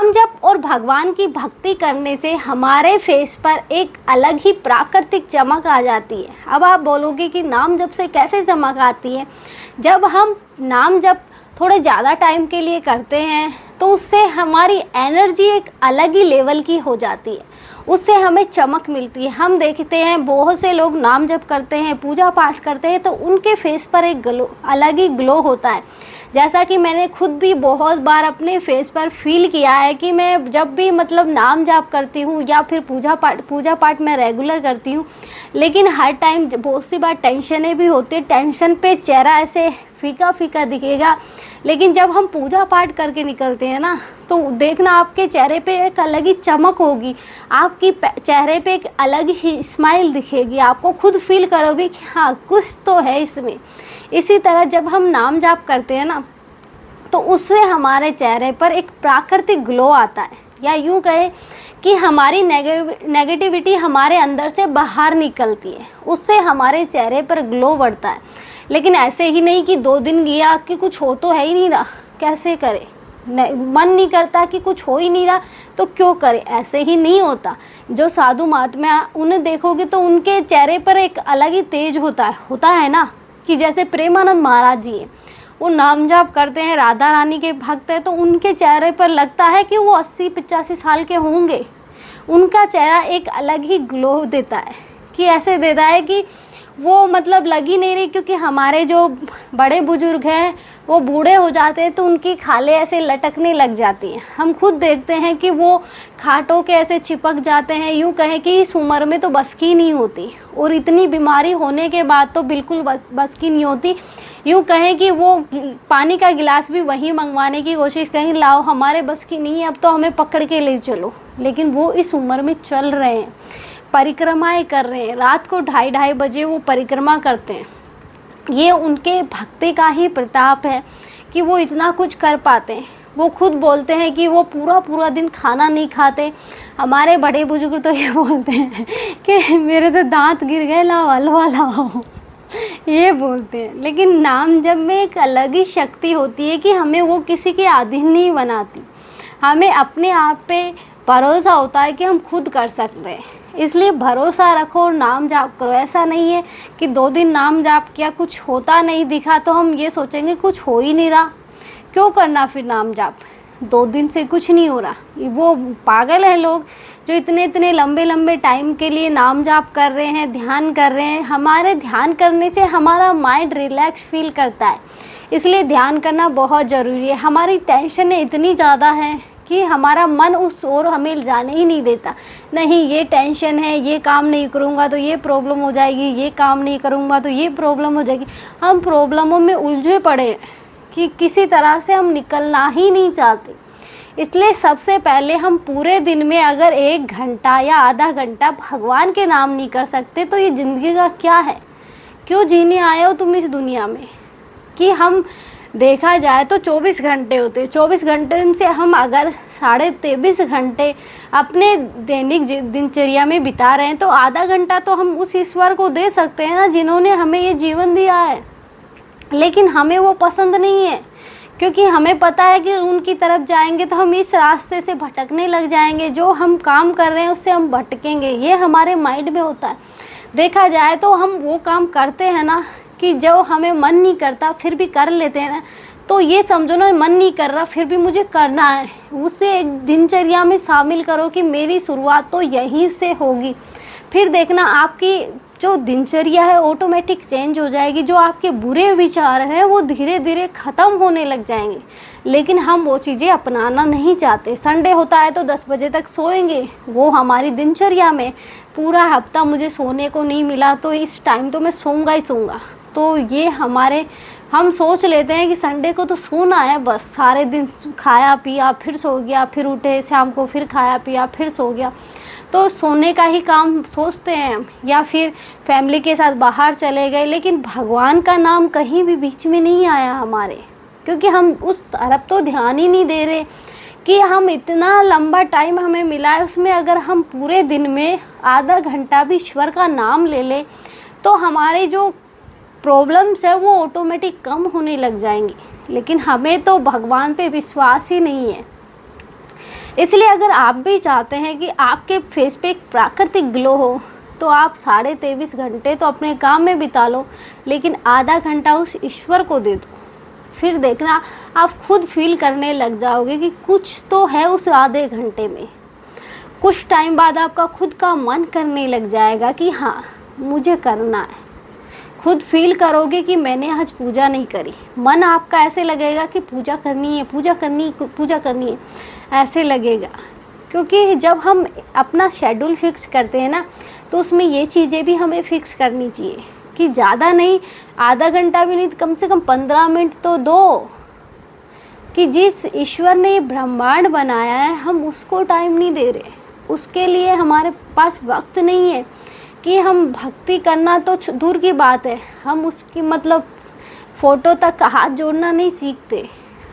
नाम जप और भगवान की भक्ति करने से हमारे फेस पर एक अलग ही प्राकृतिक चमक आ जाती है। अब आप बोलोगे कि नाम जप से कैसे चमक आती है? जब हम नाम जप थोड़े ज़्यादा टाइम के लिए करते हैं तो उससे हमारी एनर्जी एक अलग ही लेवल की हो जाती है, उससे हमें चमक मिलती है। हम देखते हैं बहुत से लोग नाम जप करते हैं, पूजा पाठ करते हैं, तो उनके फेस पर एक अलग ही ग्लो होता है। जैसा कि मैंने खुद भी बहुत बार अपने फेस पर फील किया है कि मैं जब भी मतलब नाम जाप करती हूँ या फिर पूजा पाठ मैं रेगुलर करती हूँ, लेकिन हर टाइम बहुत सी बार टेंशनें भी होती है, टेंशन पे चेहरा ऐसे फीका फीका दिखेगा। लेकिन जब हम पूजा पाठ करके निकलते हैं ना, तो देखना आपके चेहरे पे एक अलग ही चमक होगी, आपकी चेहरे पे एक अलग ही स्माइल दिखेगी, आपको खुद फील करोगे कि हाँ कुछ तो है इसमें। इसी तरह जब हम नाम जाप करते हैं ना, तो उससे हमारे चेहरे पर एक प्राकृतिक ग्लो आता है, या यूँ कहे कि हमारी नेगेटिविटी हमारे अंदर से बाहर निकलती है, उससे हमारे चेहरे पर ग्लो बढ़ता है। लेकिन ऐसे ही नहीं कि 2 दिन गया कि कुछ हो तो है ही नहीं रहा, कैसे करे, मन नहीं करता कि कुछ हो ही नहीं रहा तो क्यों करे, ऐसे ही नहीं होता। जो साधु महात्मा उन्हें देखोगे तो उनके चेहरे पर एक अलग ही तेज होता है ना, कि जैसे प्रेमानंद महाराज जी हैं, वो नाम जाप करते हैं, राधा रानी के भक्त हैं, तो उनके चेहरे पर लगता है कि वो 80-85 साल के होंगे। उनका चेहरा एक अलग ही ग्लो देता है, कि ऐसे देता है कि वो मतलब लग ही नहीं रही, क्योंकि हमारे जो बड़े बुजुर्ग हैं वो बूढ़े हो जाते हैं तो उनकी खालें ऐसे लटकने लग जाती हैं। हम खुद देखते हैं कि वो खाटों के ऐसे चिपक जाते हैं, यूँ कहें कि इस उम्र में तो बस की नहीं होती, और इतनी बीमारी होने के बाद तो बिल्कुल बस की नहीं होती। यूँ कहें कि वो पानी का गिलास भी वहीं मंगवाने की कोशिश करेंगे, लाओ हमारे बस की नहीं है, अब तो हमें पकड़ के ले चलो। लेकिन वो इस उम्र में चल रहे हैं, परिक्रमाएं कर रहे हैं, रात को 2:30 बजे वो परिक्रमा करते हैं। ये उनके भक्ति का ही प्रताप है कि वो इतना कुछ कर पाते हैं। वो खुद बोलते हैं कि वो पूरा दिन खाना नहीं खाते। हमारे बड़े बुजुर्ग तो ये बोलते हैं कि मेरे तो दांत गिर गए, लाओ हलवा लाओ, ये बोलते हैं। लेकिन नाम जप में एक अलग ही शक्ति होती है कि हमें वो किसी के अधीन नहीं बनाती, हमें अपने आप पे भरोसा होता है कि हम खुद कर सकते हैं। इसलिए भरोसा रखो और नाम जाप करो। ऐसा नहीं है कि 2 दिन नाम जाप किया, कुछ होता नहीं दिखा तो हम ये सोचेंगे कुछ हो ही नहीं रहा, क्यों करना फिर नाम जाप, 2 दिन से कुछ नहीं हो रहा। वो पागल है लोग जो इतने लंबे टाइम के लिए नाम जाप कर रहे हैं, ध्यान कर रहे हैं। हमारे ध्यान करने से हमारा माइंड रिलैक्स फील करता है, इसलिए ध्यान करना बहुत ज़रूरी है। हमारी टेंशन इतनी ज़्यादा है कि हमारा मन उस ओर हमें जाने ही नहीं देता। नहीं, ये टेंशन है, ये काम नहीं करूँगा तो ये प्रॉब्लम हो जाएगी, ये काम नहीं करूँगा तो ये प्रॉब्लम हो जाएगी। हम प्रॉब्लमों में उलझे पड़े हैं कि किसी तरह से हम निकलना ही नहीं चाहते। इसलिए सबसे पहले हम पूरे दिन में अगर 1 घंटा या आधा घंटा भगवान के नाम नहीं कर सकते तो ये ज़िंदगी का क्या है? क्यों जीने आए हो तुम इस दुनिया में? कि हम देखा जाए तो 24 घंटे होते हैं, 24 घंटे से हम अगर 23.5 घंटे अपने दैनिक दिनचर्या में बिता रहे हैं तो आधा घंटा तो हम उस ईश्वर को दे सकते हैं ना, जिन्होंने हमें ये जीवन दिया है। लेकिन हमें वो पसंद नहीं है, क्योंकि हमें पता है कि उनकी तरफ जाएंगे तो हम इस रास्ते से भटकने लग जाएंगे, जो हम काम कर रहे हैं उससे हम भटकेंगे, ये हमारे माइंड में होता है। देखा जाए तो हम वो काम करते हैं ना कि जो हमें मन नहीं करता फिर भी कर लेते हैं ना, तो ये समझो ना, मन नहीं कर रहा फिर भी मुझे करना है, उसे एक दिनचर्या में शामिल करो कि मेरी शुरुआत तो यहीं से होगी। फिर देखना आपकी जो दिनचर्या है ऑटोमेटिक चेंज हो जाएगी। जो आपके बुरे विचार हैं वो धीरे धीरे ख़त्म होने लग जाएंगे। लेकिन हम वो चीज़ें अपनाना नहीं चाहते। संडे होता है तो 10 बजे तक सोएंगे, वो हमारी दिनचर्या में पूरा हफ्ता मुझे सोने को नहीं मिला तो इस टाइम तो मैं सोऊंगा ही सोऊंगा। तो ये हम सोच लेते हैं कि संडे को तो सोना है बस, सारे दिन खाया पिया फिर सो गया, फिर उठे शाम को फिर खाया पिया फिर सो गया, तो सोने का ही काम सोचते हैं हम, या फिर फैमिली के साथ बाहर चले गए। लेकिन भगवान का नाम कहीं भी बीच में नहीं आया हमारे, क्योंकि हम उस तरफ तो ध्यान ही नहीं दे रहे कि हम इतना लंबा टाइम हमें मिला है, उसमें अगर हम पूरे दिन में आधा घंटा भी ईश्वर का नाम ले लें तो हमारे जो प्रॉब्लम्स है वो ऑटोमेटिक कम होने लग जाएंगी। लेकिन हमें तो भगवान पे विश्वास ही नहीं है। इसलिए अगर आप भी चाहते हैं कि आपके फेस पे एक प्राकृतिक ग्लो हो, तो आप 23.5 घंटे तो अपने काम में बिता लो, लेकिन आधा घंटा उस ईश्वर को दे दो। फिर देखना आप खुद फील करने लग जाओगे कि कुछ तो है उस आधे घंटे में। कुछ टाइम बाद आपका खुद का मन करने लग जाएगा कि हाँ मुझे करना है। खुद फील करोगे कि मैंने आज पूजा नहीं करी, मन आपका ऐसे लगेगा कि पूजा करनी है, पूजा करनी है, ऐसे लगेगा। क्योंकि जब हम अपना शेड्यूल फिक्स करते हैं ना, तो उसमें ये चीज़ें भी हमें फिक्स करनी चाहिए कि ज़्यादा नहीं, आधा घंटा भी नहीं, कम से कम 15 मिनट तो दो। कि जिस ईश्वर ने ये ब्रह्मांड बनाया है, हम उसको टाइम नहीं दे रहे, उसके लिए हमारे पास वक्त नहीं है कि हम भक्ति करना तो दूर की बात है, हम उसकी मतलब फ़ोटो तक हाथ जोड़ना नहीं सीखते।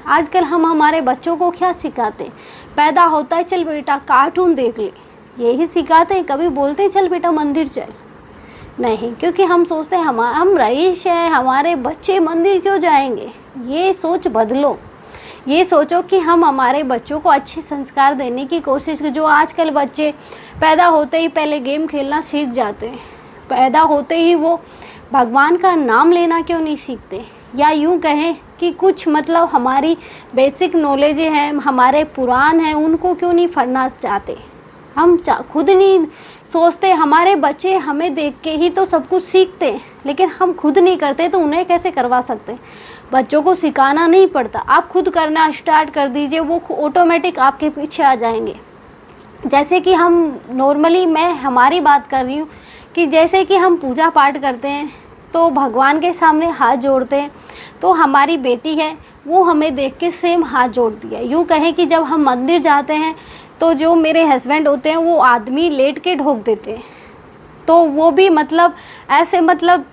आजकल हम हमारे बच्चों को क्या सिखाते? पैदा होता है चल बेटा कार्टून देख ले, यही सिखाते हैं। कभी बोलते हैं चल बेटा मंदिर चल? नहीं, क्योंकि हम सोचते हैं हम रईस हैं, हमारे बच्चे मंदिर क्यों जाएंगे। ये सोच बदलो, ये सोचो कि हम हमारे बच्चों को अच्छे संस्कार देने की कोशिश करें। जो आजकल बच्चे पैदा होते ही पहले गेम खेलना सीख जाते हैं, पैदा होते ही वो भगवान का नाम लेना क्यों नहीं सीखते? या यूँ कहें कि कुछ मतलब हमारी बेसिक नॉलेज हैं, हमारे पुराण हैं, उनको क्यों नहीं पढ़ना चाहते? हम खुद नहीं सोचते। हमारे बच्चे हमें देख के ही तो सब कुछ सीखते हैं, लेकिन हम खुद नहीं करते तो उन्हें कैसे करवा सकते? बच्चों को सिखाना नहीं पड़ता, आप खुद करना स्टार्ट कर दीजिए, वो ऑटोमेटिक आपके पीछे आ जाएंगे। जैसे कि हम नॉर्मली, मैं हमारी बात कर रही हूँ कि जैसे कि हम पूजा पाठ करते हैं तो भगवान के सामने हाथ जोड़ते हैं, तो हमारी बेटी है वो हमें देख के सेम हाथ जोड़ती है। यूँ कहें कि जब हम मंदिर जाते हैं तो जो मेरे हस्बैंड होते हैं वो आदमी लेट के ढोक देते हैं, तो वो भी मतलब ऐसे मतलब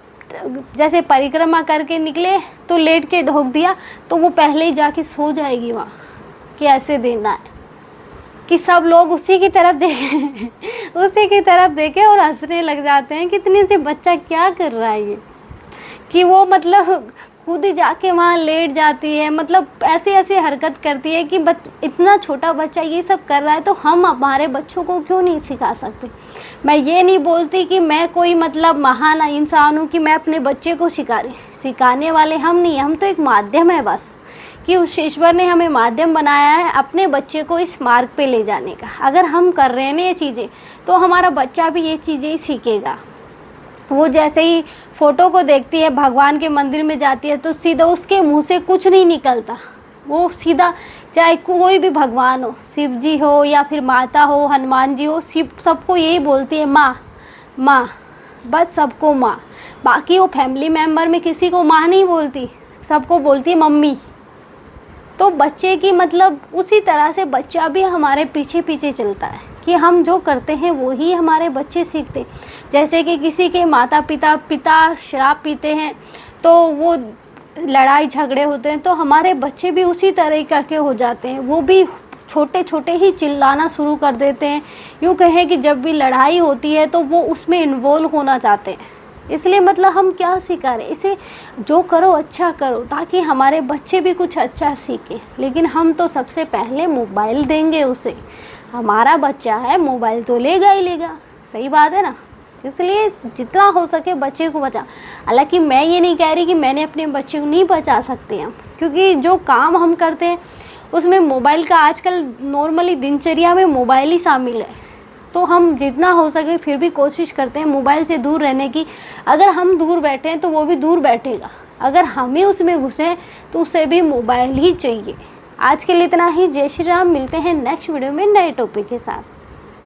जैसे परिक्रमा करके निकले तो लेट के ढोक दिया, तो वो पहले ही जाके सो जाएगी वहाँ कि ऐसे देना है, कि सब लोग उसी की तरफ देखें उसी की तरफ देखें और हंसने लग जाते हैं कितने से बच्चा क्या कर रहा है ये, कि वो मतलब खुद ही जाके वहाँ लेट जाती है, मतलब ऐसे ऐसे हरकत करती है कि इतना छोटा बच्चा ये सब कर रहा है तो हम हमारे बच्चों को क्यों नहीं सिखा सकते। मैं ये नहीं बोलती कि मैं कोई मतलब महान इंसान हूँ कि मैं अपने बच्चे को सिखाने वाले हम नहीं हैं, हम तो एक माध्यम है बस, कि उस ईश्वर ने हमें माध्यम बनाया है अपने बच्चे को इस मार्ग पे ले जाने का। अगर हम कर रहे हैं ना ये चीज़ें, तो हमारा बच्चा भी ये चीज़ें ही सीखेगा। वो जैसे ही फ़ोटो को देखती है, भगवान के मंदिर में जाती है, तो सीधा उसके मुंह से कुछ नहीं निकलता, वो सीधा चाहे कोई भी भगवान हो, शिव जी हो या फिर माता हो, हनुमान जी हो, सबको यही बोलती है माँ माँ, बस सबको माँ। बाकी वो फैमिली मेम्बर में किसी को माँ नहीं बोलती, सबको बोलती है मम्मी। तो बच्चे की मतलब उसी तरह से बच्चा भी हमारे पीछे पीछे चलता है कि हम जो करते हैं वो ही हमारे बच्चे सीखते। जैसे कि किसी के माता पिता शराब पीते हैं तो वो लड़ाई झगड़े होते हैं, तो हमारे बच्चे भी उसी तरह के हो जाते हैं, वो भी छोटे छोटे ही चिल्लाना शुरू कर देते हैं। यूँ कहें कि जब भी लड़ाई होती है तो वो उसमें इन्वॉल्व होना चाहते हैं। इसलिए मतलब हम क्या सिखा रहे, इसे जो करो अच्छा करो ताकि हमारे बच्चे भी कुछ अच्छा सीखें। लेकिन हम तो सबसे पहले मोबाइल देंगे उसे, हमारा बच्चा है मोबाइल तो लेगा ही लेगा, सही बात है ना। इसलिए जितना हो सके बच्चे को बचा। हालांकि मैं ये नहीं कह रही कि मैंने अपने बच्चे को नहीं बचा सकते हम, क्योंकि जो काम हम करते हैं उसमें मोबाइल का आजकल नॉर्मली दिनचर्या में मोबाइल ही शामिल है, तो हम जितना हो सके फिर भी कोशिश करते हैं मोबाइल से दूर रहने की। अगर हम दूर बैठे हैं तो वो भी दूर बैठेगा, अगर हम ही उसमें घुसे तो उसे भी मोबाइल ही चाहिए। आज के लिए इतना ही। जय श्री राम। मिलते हैं नेक्स्ट वीडियो में नए टॉपिक के साथ।